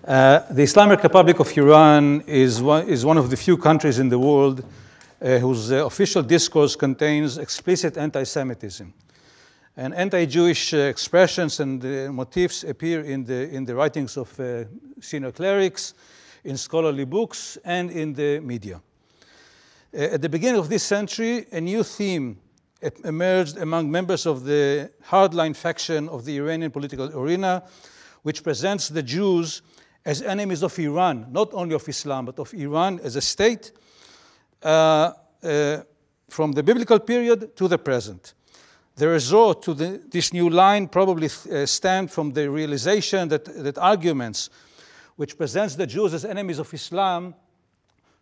The Islamic Republic of Iran is one of the few countries in the world whose official discourse contains explicit anti-Semitism. And anti-Jewish expressions and motifs appear in the writings of senior clerics, in scholarly books, and in the media. At the beginning of this century, a new theme emerged among members of the hardline faction of the Iranian political arena, which presents the Jews as enemies of Iran, not only of Islam, but of Iran as a state, from the biblical period to the present. The resort to this new line probably stemmed from the realization that arguments which presents the Jews as enemies of Islam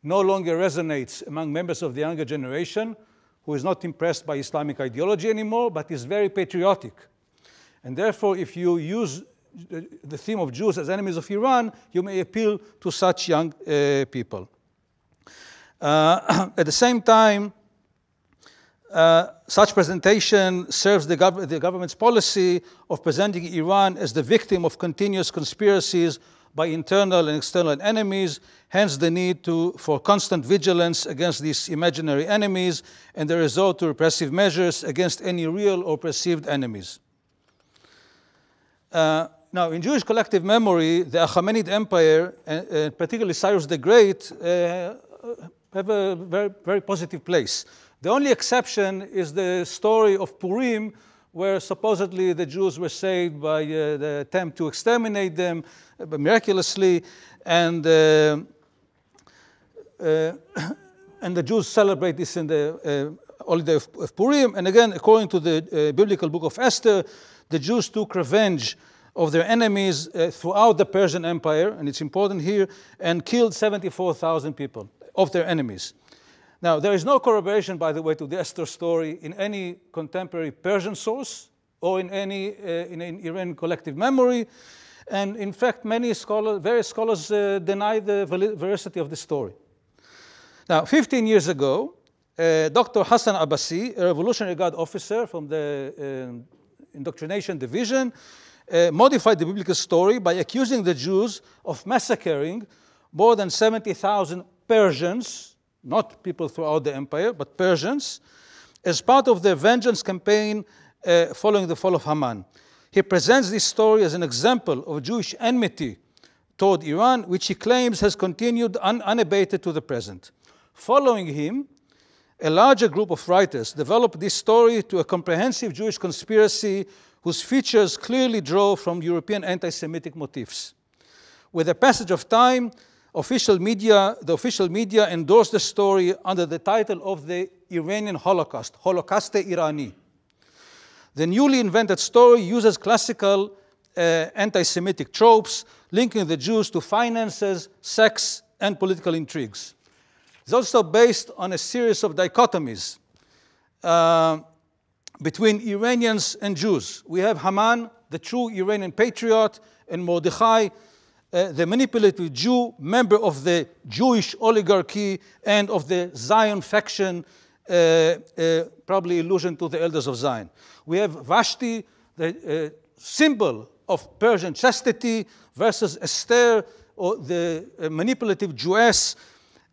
no longer resonates among members of the younger generation, who is not impressed by Islamic ideology anymore, but is very patriotic. And therefore, if you use the theme of Jews as enemies of Iran, you may appeal to such young people. At the same time, such presentation serves the government's policy of presenting Iran as the victim of continuous conspiracies by internal and external enemies, hence the need for constant vigilance against these imaginary enemies and the resort to repressive measures against any real or perceived enemies. Now, in Jewish collective memory, the Achaemenid Empire, particularly Cyrus the Great, have a very, very positive place. The only exception is the story of Purim, where supposedly the Jews were saved by the attempt to exterminate them miraculously, and the Jews celebrate this in the holiday of Purim. And again, according to the biblical book of Esther, the Jews took revenge of their enemies throughout the Persian Empire, and it's important here, and killed 74,000 people of their enemies. Now, there is no corroboration, by the way, to the Esther story in any contemporary Persian source or in any in Iranian collective memory. And in fact, various scholars deny the veracity of the story. Now, 15 years ago, Dr. Hassan Abbasi, a Revolutionary Guard officer from the Indoctrination Division, modified the biblical story by accusing the Jews of massacring more than 70,000 Persians, not people throughout the empire, but Persians, as part of their vengeance campaign following the fall of Haman. He presents this story as an example of Jewish enmity toward Iran, which he claims has continued unabated to the present. Following him, a larger group of writers developed this story to a comprehensive Jewish conspiracy whose features clearly draw from European anti-Semitic motifs. With the passage of time, the official media endorsed the story under the title of the Iranian Holocaust, Holocaust-e-Irani. The newly invented story uses classical anti-Semitic tropes, linking the Jews to finances, sex, and political intrigues. It's also based on a series of dichotomies between Iranians and Jews. We have Haman, the true Iranian patriot, and Mordechai, the manipulative Jew, member of the Jewish oligarchy and of the Zion faction, probably allusion to the elders of Zion. We have Vashti, the symbol of Persian chastity, versus Esther, or the manipulative Jewess,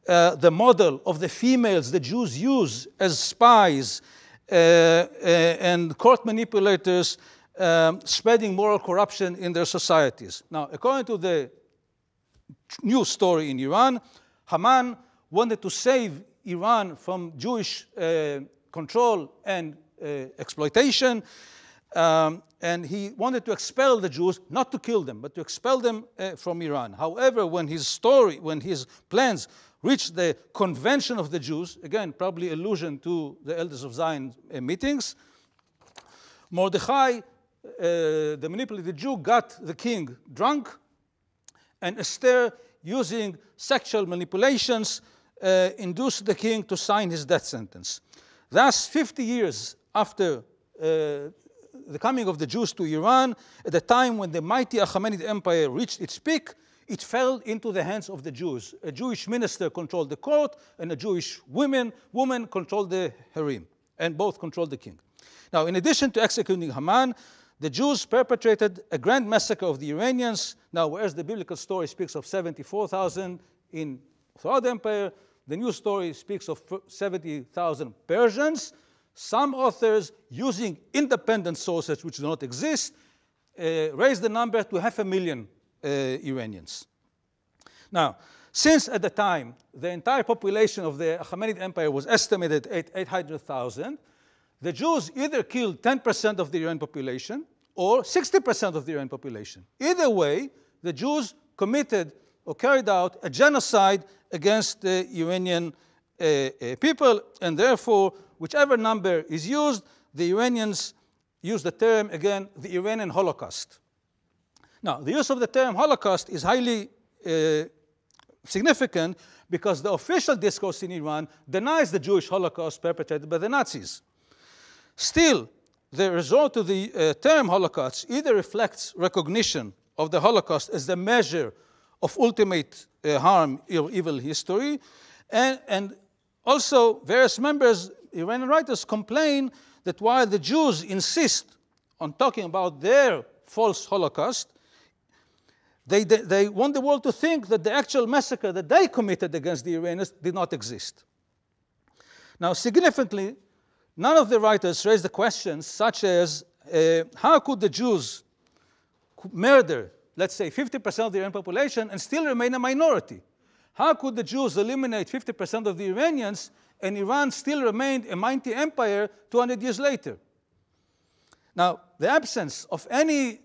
the model of the females the Jews use as spies and court manipulators, spreading moral corruption in their societies. Now, according to the new story in Iran, Haman wanted to save Iran from Jewish control and exploitation, and he wanted to expel the Jews, not to kill them, but to expel them from Iran. However, when his plans reached the convention of the Jews, again, probably allusion to the elders of Zion meetings, Mordechai, the manipulated Jew, got the king drunk, and Esther, using sexual manipulations, induced the king to sign his death sentence. Thus, 50 years after the coming of the Jews to Iran, at the time when the mighty Achaemenid Empire reached its peak, it fell into the hands of the Jews. A Jewish minister controlled the court, and a Jewish woman controlled the harem, and both controlled the king. Now, in addition to executing Haman, the Jews perpetrated a grand massacre of the Iranians. Now, whereas the biblical story speaks of 74,000 throughout the empire, the new story speaks of 70,000 Persians. Some authors, using independent sources which do not exist, raise the number to 500,000 Iranians. Now, since at the time the entire population of the Achaemenid Empire was estimated at 800,000, the Jews either killed 10% of the Iranian population or 60% of the Iranian population. Either way, the Jews committed or carried out a genocide against the Iranian people, and therefore, whichever number is used, the Iranians use the term, again, the Iranian Holocaust. Now, the use of the term Holocaust is highly significant because the official discourse in Iran denies the Jewish Holocaust perpetrated by the Nazis. Still, the resort to the term Holocaust either reflects recognition of the Holocaust as the measure of ultimate harm or evil history, and also various members, Iranian writers, complain that while the Jews insist on talking about their false Holocaust, they want the world to think that the actual massacre that they committed against the Iranians did not exist. Now, significantly, none of the writers raise the questions such as how could the Jews murder, let's say, 50% of the Iranian population and still remain a minority? How could the Jews eliminate 50% of the Iranians and Iran still remained a mighty empire 200 years later? Now, the absence of any,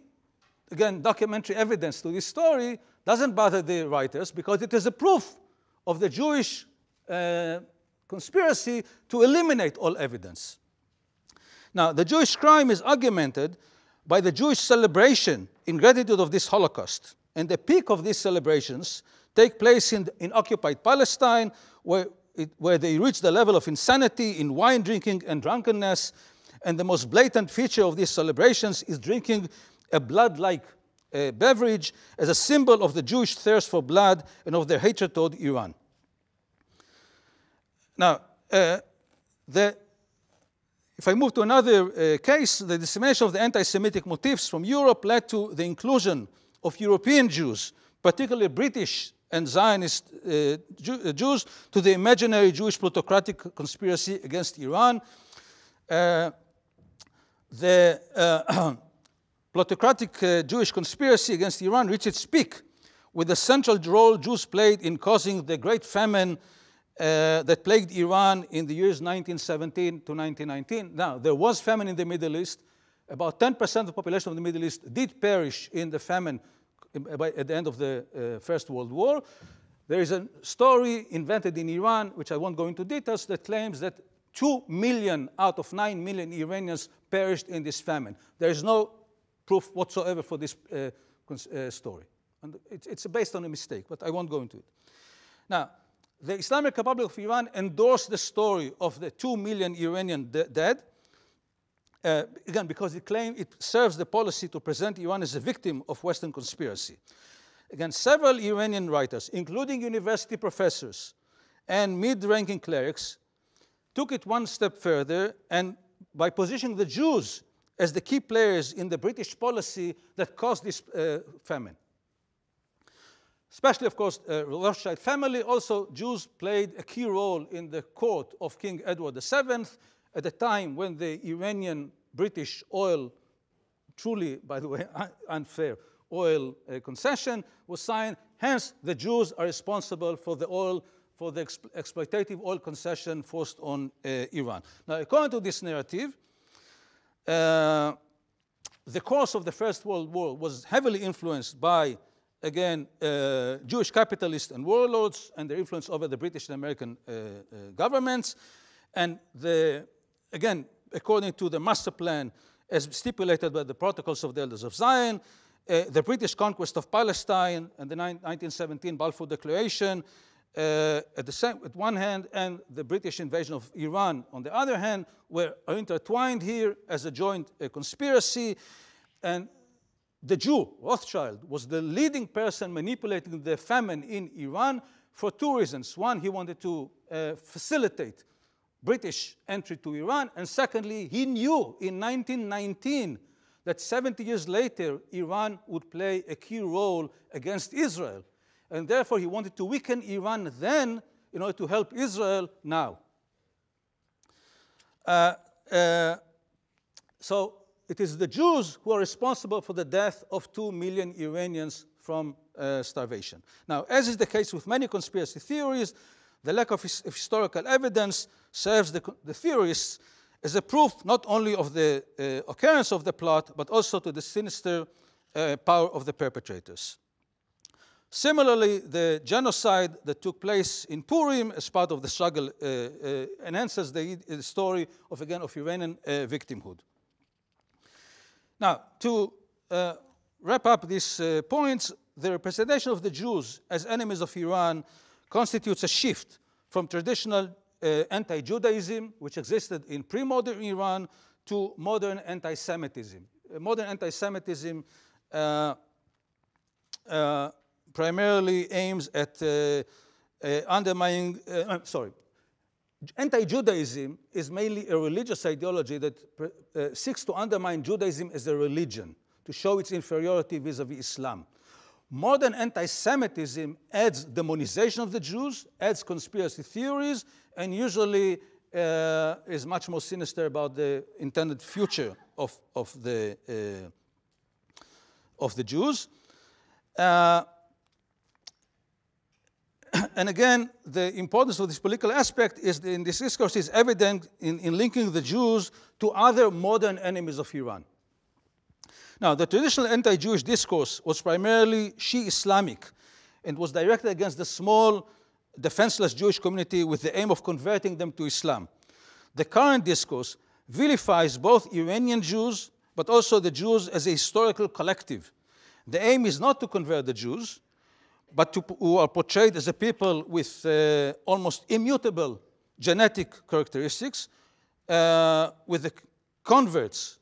again, documentary evidence to this story doesn't bother the writers because it is a proof of the Jewish conspiracy to eliminate all evidence. Now, the Jewish crime is augmented by the Jewish celebration in gratitude of this Holocaust. And the peak of these celebrations take place in occupied Palestine, where they reach the level of insanity in wine drinking and drunkenness. And the most blatant feature of these celebrations is drinking a blood-like beverage as a symbol of the Jewish thirst for blood and of their hatred toward Iran. Now, if I move to another case, the dissemination of the anti-Semitic motifs from Europe led to the inclusion of European Jews, particularly British and Zionist Jews, to the imaginary Jewish plutocratic conspiracy against Iran. The plutocratic Jewish conspiracy against Iran reached its peak with the central role Jews played in causing the great famine that plagued Iran in the years 1917 to 1919. Now, there was famine in the Middle East. About 10% of the population of the Middle East did perish in the famine at the end of the First World War. There is a story invented in Iran, which I won't go into details, that claims that 2 million out of 9 million Iranians perished in this famine. There is no proof whatsoever for this story. And it's based on a mistake, but I won't go into it. Now, the Islamic Republic of Iran endorsed the story of the 2 million Iranian dead, again, because it claimed it serves the policy to present Iran as a victim of Western conspiracy. Again, several Iranian writers, including university professors and mid-ranking clerics, took it one step further, and by positioning the Jews as the key players in the British policy that caused this famine. Especially, of course, Rothschild family. Also, Jews played a key role in the court of King Edward VII at the time when the Iranian-British oil, truly, by the way, unfair oil concession was signed. Hence, the Jews are responsible for the oil, for the exploitative oil concession forced on Iran. Now, according to this narrative, the course of the First World War was heavily influenced by, again, Jewish capitalists and warlords and their influence over the British and American governments. And again, according to the master plan as stipulated by the Protocols of the Elders of Zion, the British conquest of Palestine and the 1917 Balfour Declaration at one hand, and the British invasion of Iran on the other hand, are intertwined here as a joint conspiracy. And the Jew, Rothschild, was the leading person manipulating the famine in Iran for two reasons. One, he wanted to facilitate British entry to Iran. And secondly, he knew in 1919 that 70 years later, Iran would play a key role against Israel. And therefore, he wanted to weaken Iran then in order to help Israel now. So it is the Jews who are responsible for the death of 2 million Iranians from starvation. Now, as is the case with many conspiracy theories, the lack of historical evidence serves the theorists as a proof not only of the occurrence of the plot, but also to the sinister power of the perpetrators. Similarly, the genocide that took place in Purim as part of the struggle enhances the story of, again, of Iranian victimhood. Now, to wrap up these points, the representation of the Jews as enemies of Iran constitutes a shift from traditional anti-Judaism, which existed in pre-modern Iran, to modern anti-Semitism. Modern anti-Semitism primarily aims at undermining, anti-Judaism is mainly a religious ideology that seeks to undermine Judaism as a religion, to show its inferiority vis-a-vis Islam. Modern anti-Semitism adds demonization of the Jews, adds conspiracy theories, and usually is much more sinister about the intended future of the Jews. And again, the importance of this political aspect is in this discourse is evident in linking the Jews to other modern enemies of Iran. Now, the traditional anti-Jewish discourse was primarily Shia-Islamic and was directed against the small, defenseless Jewish community with the aim of converting them to Islam. The current discourse vilifies both Iranian Jews, but also the Jews as a historical collective. The aim is not to convert the Jews, but who are portrayed as a people with almost immutable genetic characteristics, with the converts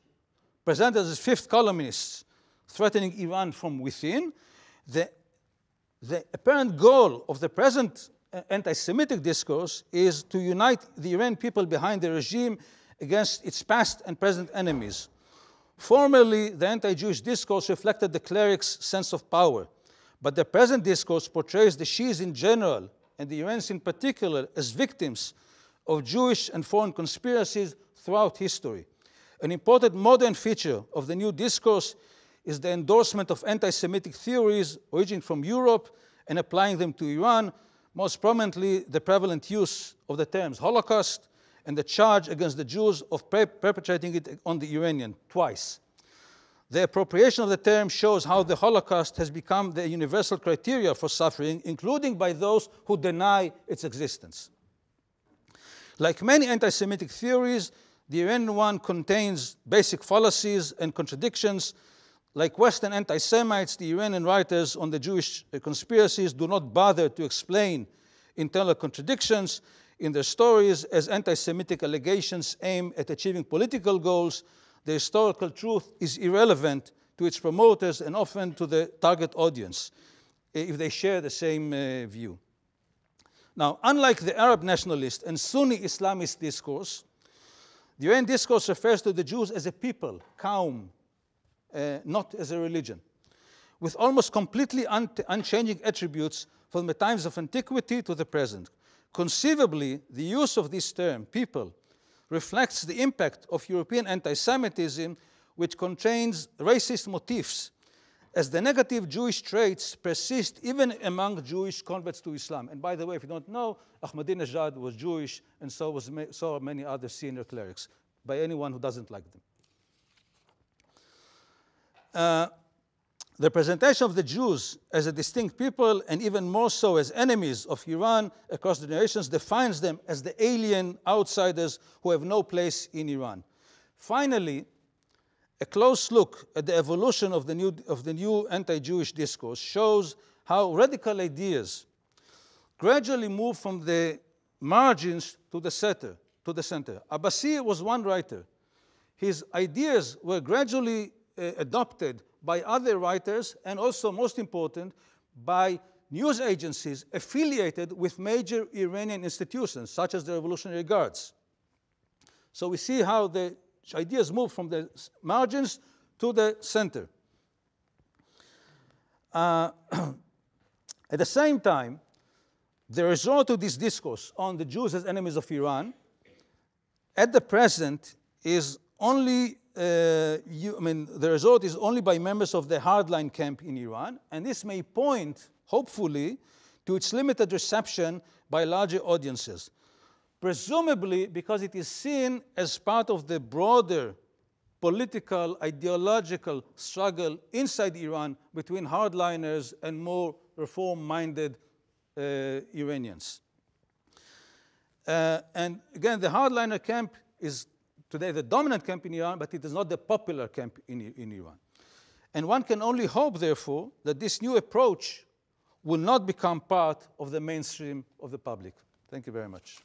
presented as fifth columnists threatening Iran from within. The apparent goal of the present anti-Semitic discourse is to unite the Iranian people behind the regime against its past and present enemies. Formerly, the anti-Jewish discourse reflected the clerics' sense of power, but the present discourse portrays the Shias in general, and the Iranians in particular, as victims of Jewish and foreign conspiracies throughout history. An important modern feature of the new discourse is the endorsement of anti-Semitic theories originating from Europe and applying them to Iran, most prominently the prevalent use of the terms Holocaust and the charge against the Jews of perpetrating it on the Iranian twice. The appropriation of the term shows how the Holocaust has become the universal criteria for suffering, including by those who deny its existence. Like many anti-Semitic theories, the Iranian one contains basic fallacies and contradictions. Like Western anti-Semites, the Iranian writers on the Jewish conspiracies do not bother to explain internal contradictions in their stories, as anti-Semitic allegations aim at achieving political goals. The historical truth is irrelevant to its promoters and often to the target audience, if they share the same view. Now, unlike the Arab nationalist and Sunni Islamist discourse, the Iranian discourse refers to the Jews as a people, kaum, not as a religion, with almost completely unchanging attributes from the times of antiquity to the present. Conceivably, the use of this term, people, reflects the impact of European anti-Semitism, which contains racist motifs, as the negative Jewish traits persist even among Jewish converts to Islam. And by the way, if you don't know, Ahmadinejad was Jewish, and so are many other senior clerics, by anyone who doesn't like them. The presentation of the Jews as a distinct people, and even more so as enemies of Iran across generations, defines them as the alien outsiders who have no place in Iran. Finally, a close look at the evolution of the new anti-Jewish discourse shows how radical ideas gradually move from the margins to the center. Abbasi was one writer. His ideas were gradually adopted by other writers, and also, most important, by news agencies affiliated with major Iranian institutions, such as the Revolutionary Guards. So we see how the ideas move from the margins to the center. At the same time, the resort to this discourse on the Jews as enemies of Iran at the present is only, the resort is only by members of the hardline camp in Iran, and this may point, hopefully, to its limited reception by larger audiences, presumably because it is seen as part of the broader political, ideological struggle inside Iran between hardliners and more reform-minded Iranians. And again, the hardliner camp is today the dominant camp in Iran, but it is not the popular camp in Iran. And one can only hope, therefore, that this new approach will not become part of the mainstream of the public. Thank you very much.